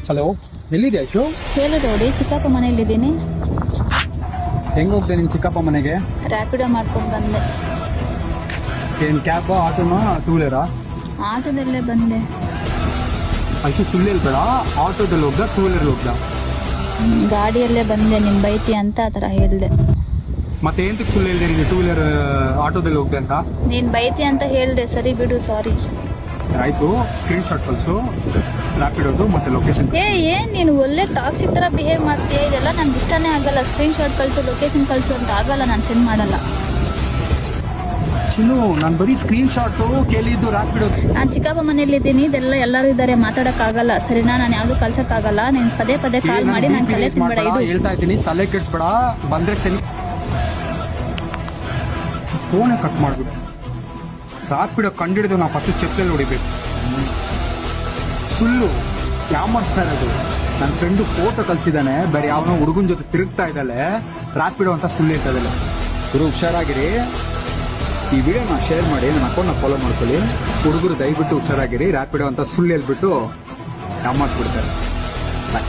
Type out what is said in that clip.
Hello, ಎಲ್ಲಿದೆ ಅಶು? ಹೇಳು ರೋಡಿ, ಚಿಕ್ಕಪ್ಪ ಮನೆಯಲ್ಲಿದ್ದೀನಿ. ಹೆಂಗೆ ಹೋಗ್ದೆ ನಿಮ್ಮ ಚಿಕ್ಕಪ್ಪ ಮನೆಗೆ? ರ್ಯಾಪಿಡೋ ಮಾಡ್ಕೊಂಡು ಬಂದೆ. ಏನು ಕ್ಯಾಬಾ, ಆಟೋನಾ, ಟೂ ವೀಲರಾ? ಆಟೋದಲ್ಲೇ ಬಂದೆ. ಅಶು ಸುಳ್ಳು ಹೇಳ್ಬೇಡ. ಆಟೋದಲ್ಲಿ ಹೋಗ್ದ, ಟೂ ವೀಲರ್ ಹೋಗ್ದ? ಗಾಡಿಯಲ್ಲೇ ಬಂದೆ, ನಿನ್ ಬೈತಿ ಅಂತ ಆ ಥರ ಹೇಳಿದೆ. ಮತ್ತೆ ಎಂತಕ್ಕೆ ಸುಳ್ಳು ಹೇಳ್ದೆ ನೀನು ಟೂ ವೀಲರ್ ಆಟೋದಲ್ಲಿ ಹೋಗ್ದೆ ಅಂತ? ನೀನ್ ಬೈತಿ ಅಂತ ಹೇಳಿದೆ. ಸರಿ ಬಿಡು, ಸಾರಿ. ಸರಿ ಆಯಿತು, ಸ್ಕ್ರೀನ್ ಶಾಟ್ ಕಳಿಸು ರ್ಯಾಪಿಡೋದು ಮತ್ತು ಲೊಕೇಶನ್. ಏನ್ ನೀನು ಒಳ್ಳೆ ಟಾಕ್ಸಿಕ್ ಥರ ಬಿಹೇವ್ ಮಾಡ್ತೀಯ. ಇದೆಲ್ಲ ನನ್ಗೆ ಇಷ್ಟನೇ ಆಗಲ್ಲ. ಸ್ಕ್ರೀನ್ ಶಾಟ್ ಕಳಿಸು, ಲೊಕೇಶನ್ ಕಳಿಸು ಅಂತ ಆಗಲ್ಲ, ನಾನು ಸೆಂಡ್ ಮಾಡಲ್ಲ. ಚಿನ್ನು, ನಾನು ಬರೀ ಸ್ಕ್ರೀನ್ ಶಾಟು ಕೇಳಿದ್ದು ರ್ಯಾಪಿಡೋ. ನಾನು ಚಿಕ್ಕಪ್ಪ ಮನೆಯಲ್ಲಿದ್ದೀನಿ, ಇದೆಲ್ಲ ಎಲ್ಲರೂ ಇದ್ದಾರೆ, ಮಾತಾಡೋಕ್ಕಾಗಲ್ಲ. ಸರಿನಾ? ನಾನು ಯಾವುದು ಕಳ್ಸೋಕ್ಕಾಗಲ್ಲ. ನೀನು ಪದೇ ಪದೇ ಕಾಲ್ ಮಾಡಿ ನಾನು ತಲೆ ತಿನ್ಬೇಡ. ಇದು ಹೇಳ್ತಾ ಇದ್ದೀನಿ, ತಲೆ ಕೆಡಿಸ್ಬೇಡ. ಬಂದರೆ ಸರಿ. ಫೋನೇ ಕಟ್ ಮಾಡಿಬಿಡು. ರ್ಯಾಪಿಡೋ ಕಂಡಿಡಿದು ನಾವು ಫಸ್ಟ್ ಚೆಪ್ಪಲ್ಲಿ ಹೊಡಿಬೇಕು. ಸುಳ್ಳು ಯಾಮರ್ಸ್ತಾ ಇರೋದು. ನನ್ನ ಫ್ರೆಂಡು ಫೋಟೋ ಕಳಿಸಿದ್ದಾನೆ, ಬೇರೆ ಯಾವನೋ ಹುಡುಗನ ಜೊತೆ ತಿರುಗ್ತಾ ಇದ್ದಾಳೆ, ರ್ಯಾಪಿಡೋ ಅಂತ ಸುಳ್ಳು ಇರ್ತದಲ್ಲ. ಹುಡುಗ ಹುಷಾರಾಗಿರಿ. ಈ ವಿಡಿಯೋನ ಶೇರ್ ಮಾಡಿ, ನನ್ನ ಅಕೌಂಟ್ನ ಫಾಲೋ ಮಾಡ್ಕೊಳ್ಳಿ. ಹುಡುಗರು ದಯವಿಟ್ಟು ಹುಷಾರಾಗಿರಿ. ರ್ಯಾಪಿಡೋ ಅಂತ ಸುಳ್ಳು ಹೇಳ್ಬಿಟ್ಟು ಯಾಮರ್ಸ್ಬಿಡ್ತಾರೆ. ಬಾಯ್.